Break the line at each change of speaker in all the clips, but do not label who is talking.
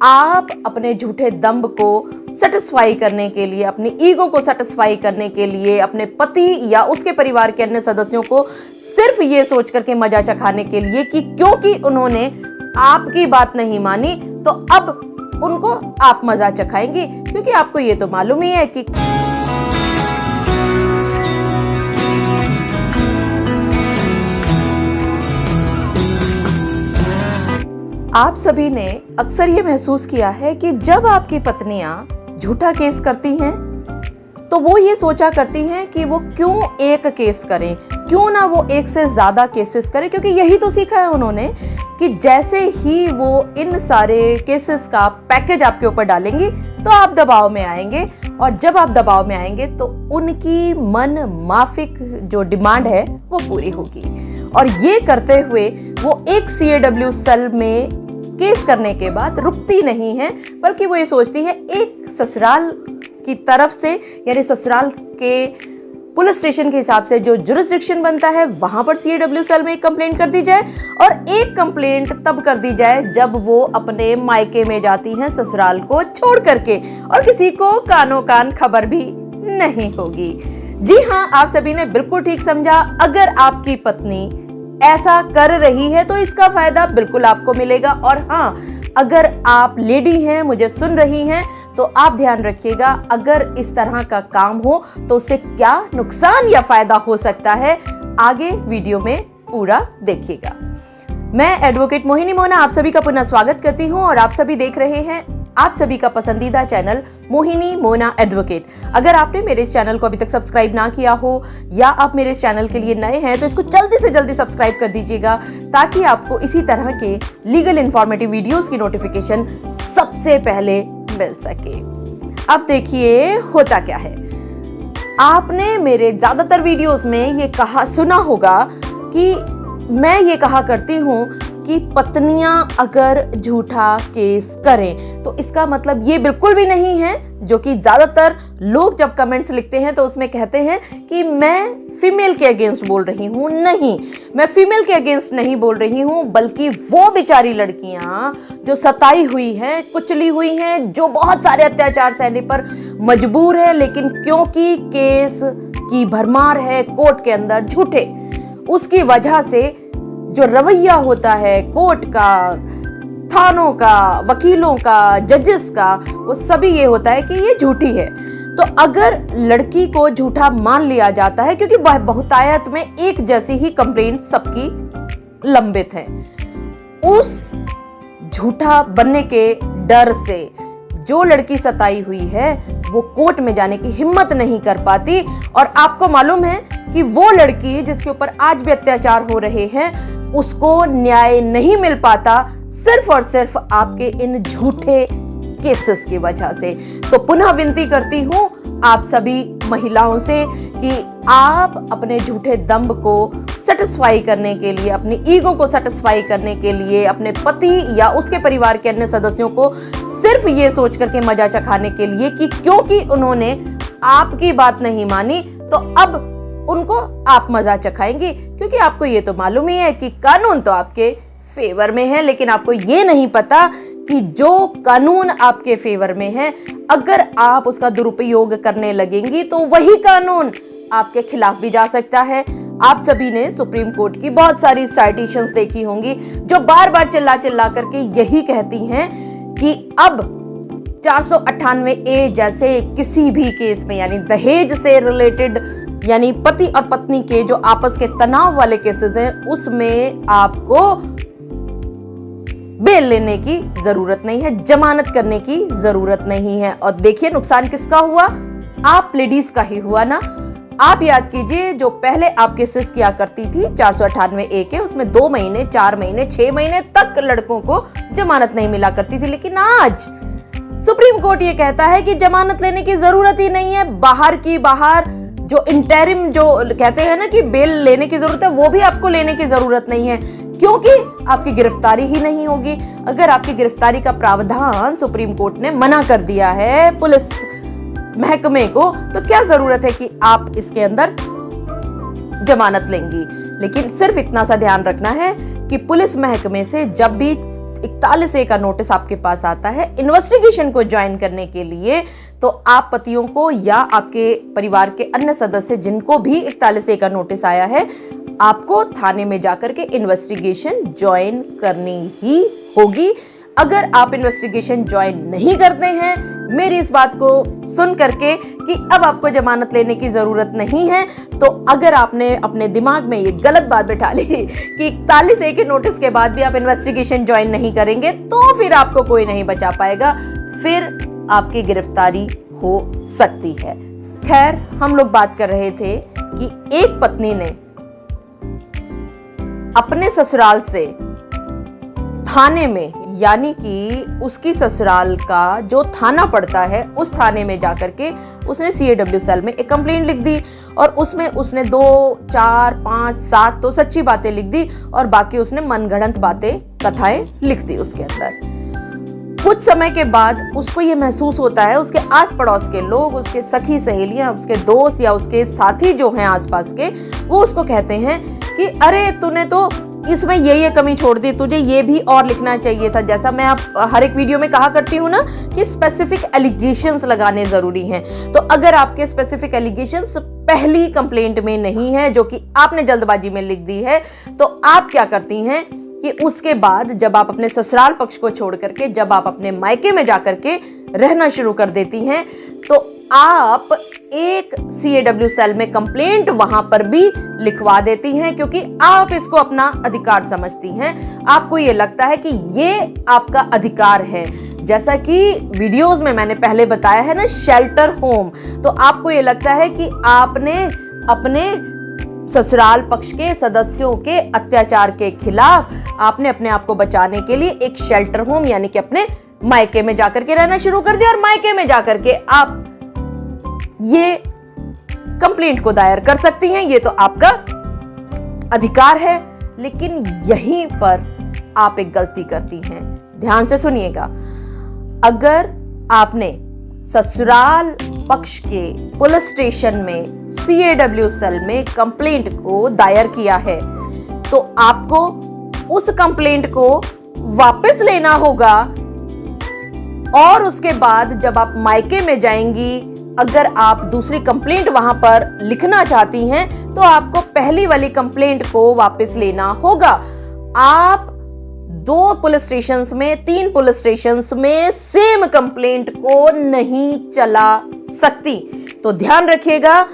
आप अपने झूठे दम्भ को सेटिस्फाई करने के लिए, अपनी ईगो को सेटिस्फाई करने के लिए, अपने पति या उसके परिवार के अन्य सदस्यों को सिर्फ ये सोच करके मजा चखाने के लिए कि क्योंकि उन्होंने आपकी बात नहीं मानी तो अब उनको आप मजा चखाएंगे, क्योंकि आपको ये तो मालूम ही है कि आप सभी ने अक्सर ये महसूस किया है कि जब आपकी पत्नियां झूठा केस करती हैं तो वो ये सोचा करती हैं कि वो क्यों एक केस करें, क्यों ना वो एक से ज्यादा केसेस करें, क्योंकि यही तो सीखा है उन्होंने कि जैसे ही वो इन सारे केसेस का पैकेज आपके ऊपर डालेंगी तो आप दबाव में आएंगे, और जब आप दबाव में आएंगे तो उनकी मन माफिक जो डिमांड है वो पूरी होगी। और ये करते हुए वो एक CAW सेल में केस करने के बाद रुकती नहीं है, बल्कि वो ये सोचती है एक ससुराल की तरफ से, यानी ससुराल के पुलिस स्टेशन के हिसाब से जो जुरिस्डिक्शन बनता है वहां पर CAW सेल में एक कंप्लेंट कर दी जाए, और एक कंप्लेंट तब कर दी जाए जब वो अपने मायके में जाती हैं ससुराल को छोड़ करके, और किसी को कानो कान खबर भी नहीं होगी। जी हाँ, आप सभी ने बिल्कुल ठीक समझा। अगर आपकी पत्नी ऐसा कर रही है तो इसका फायदा बिल्कुल आपको मिलेगा। और हाँ, अगर आप लेडी हैं, मुझे सुन रही हैं, तो आप ध्यान रखिएगा, अगर इस तरह का काम हो तो उससे क्या नुकसान या फायदा हो सकता है, आगे वीडियो में पूरा देखिएगा। मैं एडवोकेट मोहिनी मोना आप सभी का पुनः स्वागत करती हूं, और आप सभी देख रहे हैं आप सभी का पसंदीदा चैनल मोहिनी मोना एडवोकेट। अगर आपने मेरे इस चैनल को अभी तक सब्सक्राइब ना किया हो या आप मेरे इस चैनल के लिए नए हैं तो इसको जल्दी से जल्दी सब्सक्राइब कर दीजिएगा, ताकि आपको इसी तरह के लीगल इंफॉर्मेटिव वीडियोस की नोटिफिकेशन सबसे पहले मिल सके। अब देखिए होता क्या है, आपने मेरे ज्यादातर वीडियोस में ये सुना होगा कि मैं ये कहा करती हूँ कि पत्नियां अगर झूठा केस करें तो इसका मतलब ये बिल्कुल भी नहीं है, जो कि ज्यादातर लोग जब कमेंट्स लिखते हैं तो उसमें कहते हैं कि मैं फीमेल के अगेंस्ट बोल रही हूँ। नहीं, मैं फीमेल के अगेंस्ट नहीं बोल रही हूँ, बल्कि वो बेचारी लड़कियां जो सताई हुई हैं, कुचली हुई हैं, जो बहुत सारे अत्याचार सहने पर मजबूर है, लेकिन क्योंकि केस की भरमार है कोर्ट के अंदर झूठे, उसकी वजह से जो रवैया होता है कोर्ट का, थानों का, वकीलों का, जजेस का, वो सभी ये होता है कि ये झूठी है। तो अगर लड़की को झूठा मान लिया जाता है, क्योंकि बहुतायत में एक जैसी ही कंप्लेंट सबकी लंबित है, उस झूठा बनने के डर से जो लड़की सताई हुई है वो कोर्ट में जाने की हिम्मत नहीं कर पाती। और आपको मालूम है कि वो लड़की जिसके ऊपर आज भी अत्याचार हो रहे हैं, उसको न्याय नहीं मिल पाता सिर्फ और सिर्फ आपके इन झूठे केसेस की वजह से। तो पुनः विनती करती हूं आप सभी महिलाओं से कि आप अपने झूठे दम्भ को सेटिस्फाई करने के लिए, अपनी ईगो को सेटिस्फाई करने के लिए, अपने पति या उसके परिवार के अन्य सदस्यों को सिर्फ ये सोच करके मजा चखाने के लिए कि क्योंकि उन्होंने आपकी बात नहीं मानी तो अब उनको आप मजा चखाएंगे, क्योंकि आपको ये तो मालूम ही है कि कानून तो आपके फेवर में है, लेकिन आपको ये नहीं पता कि जो कानून आपके फेवर में है, अगर आप उसका दुरुपयोग करने लगेंगी तो वही कानून आपके खिलाफ भी जा सकता है। आप सभी ने सुप्रीम कोर्ट की बहुत सारी साइटेशंस देखी होंगी जो बार बार चिल्ला चिल्ला करके यही कहती हैं कि अब 498A जैसे किसी भी केस में, यानी दहेज से रिलेटेड, यानी पति और पत्नी के जो आपस के तनाव वाले केसेस हैं, उसमें आपको बेल लेने की जरूरत नहीं है, जमानत करने की जरूरत नहीं है। और देखिए नुकसान किसका हुआ, आप लेडीज का ही हुआ ना। आप याद कीजिए, जो पहले आप केसेस किया करती थी 498A के, उसमें 2 महीने, 4 महीने, 6 महीने तक लड़कों को जमानत नहीं मिला करती थी, लेकिन आज सुप्रीम कोर्ट ये कहता है कि जमानत लेने की जरूरत ही नहीं है। बाहर की बाहर जो इंटरिम, जो कहते हैं ना कि बेल लेने की जरूरत है, वो भी आपको लेने की जरूरत नहीं है, क्योंकि आपकी गिरफ्तारी ही नहीं होगी। अगर आपकी गिरफ्तारी का प्रावधान सुप्रीम कोर्ट ने मना कर दिया है पुलिस महकमे को, तो क्या जरूरत है कि आप इसके अंदर जमानत लेंगी। लेकिन सिर्फ इतना सा ध्यान रखना है कि पुलिस महकमे से जब भी 41A का नोटिस आपके पास आता है इन्वेस्टिगेशन को ज्वाइन करने के लिए, तो आप पतियों को या आपके परिवार के अन्य सदस्य जिनको भी 41A का नोटिस आया है, आपको थाने में जाकर के इन्वेस्टिगेशन ज्वाइन करनी ही होगी। अगर आप इन्वेस्टिगेशन ज्वाइन नहीं करते हैं, मेरी इस बात को सुन करके कि अब आपको जमानत लेने की जरूरत नहीं है, तो अगर आपने अपने दिमाग में ये गलत बात बैठा ली कि 41A के नोटिस के बाद भी आप इन्वेस्टिगेशन ज्वाइन नहीं करेंगे, तो फिर आपको कोई नहीं बचा पाएगा, फिर आपकी गिरफ्तारी हो सकती है। खैर, हम लोग बात कर रहे थे कि एक पत्नी ने अपने ससुराल से थाने में, यानी कि उसकी ससुराल का जो थाना पड़ता है उस थाने में जाकर के उसने CAW सेल में एक कंप्लेंट लिख दी, और उसमें उसने 2, 4, 5, 7 तो सच्ची बातें लिख दी, और बाकी उसने मनगढ़ंत बातें, कथाएं लिख दी उसके अंदर। कुछ समय के बाद उसको ये महसूस होता है, उसके आस पड़ोस के लोग, उसके सखी सहेलियां, उसके दोस्त या उसके साथी जो हैं आसपास के, वो उसको कहते हैं कि अरे तूने तो इसमें ये कमी छोड़ दी, तुझे ये भी और लिखना चाहिए था। जैसा मैं आप हर एक वीडियो में कहा करती हूँ ना कि स्पेसिफिक एलिगेशंस लगाने जरूरी हैं। तो अगर आपके स्पेसिफिक एलिगेशंस पहली कंप्लेंट में नहीं है, जो कि आपने जल्दबाजी में लिख दी है, तो आप क्या करती हैं कि उसके बाद जब आप अपने ससुराल पक्ष को छोड़ करके जब आप अपने मायके में जाकर के रहना शुरू कर देती हैं, तो आप एक CAW सेल में कंप्लेंट वहां पर भी लिखवा देती हैं, क्योंकि आप इसको अपना अधिकार समझती हैं। आपको ये लगता है कि ये आपका अधिकार है। जैसा कि वीडियोस में मैंने पहले बताया है ना, शेल्टर होम, तो आपको ये लगता है कि आपने अपने ससुराल पक्ष के सदस्यों के अत्याचार के खिलाफ आपने अपने आप को बचाने के लिए एक शेल्टर होम यानी कि अपने मायके में जाकर के रहना शुरू कर दिया, और मायके में जाकर के आप ये कंप्लेंट को दायर कर सकती हैं। ये तो आपका अधिकार है। लेकिन यहीं पर आप एक गलती करती हैं, ध्यान से सुनिएगा। अगर आपने ससुराल पक्ष के पुलिस स्टेशन में CAW सेल में कंप्लेंट को दायर किया है, तो आपको उस कंप्लेंट को वापस लेना होगा, और उसके बाद जब आप मायके में जाएंगी, अगर आप दूसरी कंप्लेंट वहां पर लिखना चाहती हैं, तो आपको पहली वाली कंप्लेंट को वापस लेना होगा। आप 2 पुलिस स्टेशंस में, 3 पुलिस स्टेशंस में सेम कंप्लेंट को नहीं चला सकती। तो ध्यान रखिएगा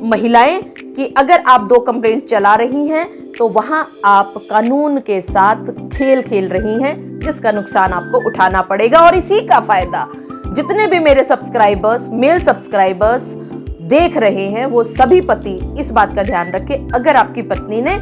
महिलाएं कि अगर आप 2 कंप्लेंट चला रही हैं, तो वहां आप कानून के साथ खेल खेल रही हैं, जिसका नुकसान आपको उठाना पड़ेगा। और इसी का फायदा जितने भी मेरे सब्सक्राइबर्स, मेल सब्सक्राइबर्स देख रहे हैं, वो सभी पति इस बात का ध्यान रखें, अगर आपकी पत्नी ने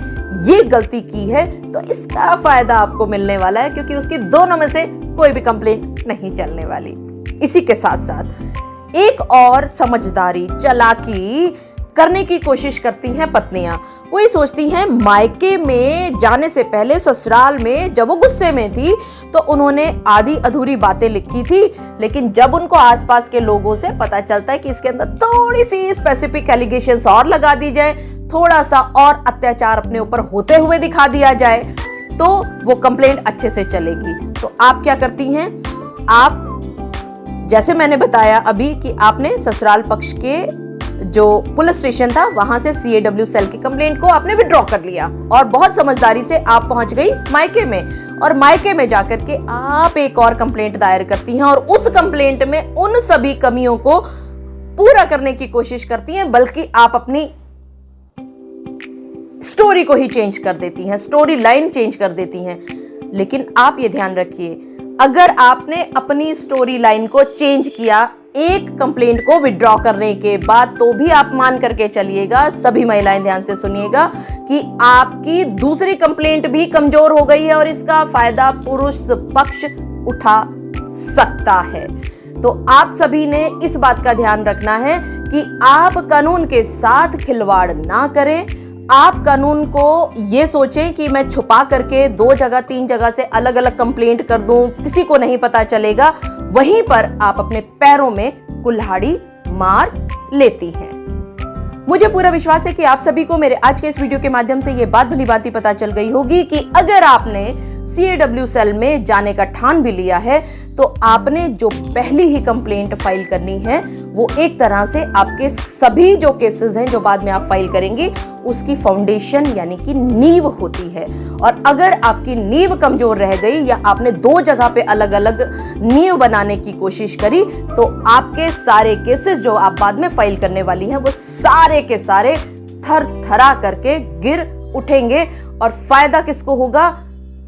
ये गलती की है तो इसका फायदा आपको मिलने वाला है, क्योंकि उसकी दोनों में से कोई भी कंप्लेंट नहीं चलने वाली। इसी के साथ साथ एक और समझदारी, चालाकी करने की कोशिश करती हैं पत्नियां। वो ये सोचती हैं मायके में जाने से पहले ससुराल में जब वो गुस्से में थी तो उन्होंने आधी अधूरी बातें लिखी थी, लेकिन जब उनको आसपास के लोगों से पता चलता है कि इसके अंदर थोड़ी सी स्पेसिफिक एलिगेशंस और लगा दी जाए, थोड़ा सा और अत्याचार अपने ऊपर होते हुए दिखा दिया जाए, तो वो कंप्लेंट अच्छे से चलेगी। तो आप क्या करती हैं, आप जैसे मैंने बताया अभी कि आपने ससुराल पक्ष के जो पुलिस स्टेशन था वहां से CAW सेल की कंप्लेंट को आपने विड्रॉ कर लिया, और बहुत समझदारी से आप पहुंच गई मायके में, और मायके में जाकर के आप एक और कंप्लेंट दायर करती हैं, और उस कंप्लेंट में उन सभी कमियों को पूरा करने की कोशिश करती हैं, बल्कि आप अपनी स्टोरी को ही चेंज कर देती हैं, स्टोरी लाइन चेंज कर देती हैं। लेकिन आप ये ध्यान रखिए, अगर आपने अपनी स्टोरी लाइन को चेंज किया एक कंप्लेंट को विड्रॉ करने के बाद, तो भी आप मान करके चलिएगा, सभी महिलाएं ध्यान से सुनिएगा, कि आपकी दूसरी कंप्लेंट भी कमजोर हो गई है, और इसका फायदा पुरुष पक्ष उठा सकता है। तो आप सभी ने इस बात का ध्यान रखना है कि आप कानून के साथ खिलवाड़ ना करें। आप कानून को ये सोचें कि मैं छुपा करके 2 जगह 3 जगह से अलग अलग कंप्लेंट कर दूं, किसी को नहीं पता चलेगा, वहीं पर आप अपने पैरों में कुल्हाड़ी मार लेती हैं। मुझे पूरा विश्वास है कि आप सभी को मेरे आज के इस वीडियो के माध्यम से ये बात भली भांति पता चल गई होगी कि अगर आपने CAW सेल में जाने का ठान भी लिया है, तो आपने जो पहली ही कंप्लेंट फाइल करनी है वो एक तरह से आपके सभी जो केसेस हैं जो बाद में आप फाइल करेंगे उसकी फाउंडेशन यानी कि नींव होती है। और अगर आपकी नींव कमजोर रह गई या आपने दो जगह पे अलग अलग नींव बनाने की कोशिश करी तो आपके सारे केसेस जो आप बाद में फाइल करने वाली हैं वो सारे के सारे थर थरा करके गिर उठेंगे। और फायदा किसको होगा?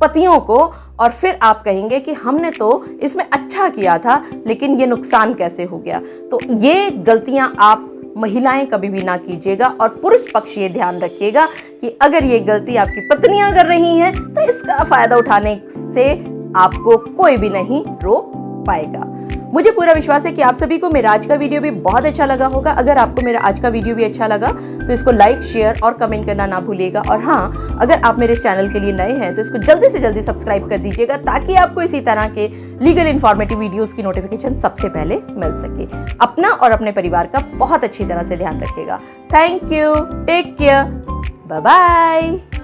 पतियों को। और फिर आप कहेंगे कि हमने तो इसमें अच्छा किया था लेकिन ये नुकसान कैसे हो गया। तो ये गलतियां आप महिलाएं कभी भी ना कीजिएगा। और पुरुष पक्ष ये ध्यान रखिएगा कि अगर ये गलती आपकी पत्नियां कर रही हैं तो इसका फायदा उठाने से आपको कोई भी नहीं रोक पाएगा। मुझे पूरा विश्वास है कि आप सभी को मेरा आज का वीडियो भी बहुत अच्छा लगा होगा। अगर आपको मेरा आज का वीडियो भी अच्छा लगा तो इसको लाइक, शेयर और कमेंट करना ना भूलिएगा। और हाँ, अगर आप मेरे इस चैनल के लिए नए हैं तो इसको जल्दी से जल्दी सब्सक्राइब कर दीजिएगा ताकि आपको इसी तरह के लीगल इन्फॉर्मेटिव वीडियोस की नोटिफिकेशन सबसे पहले मिल सके। अपना और अपने परिवार का बहुत अच्छी तरह से ध्यान रखिएगा। Thank you, take care, bye bye.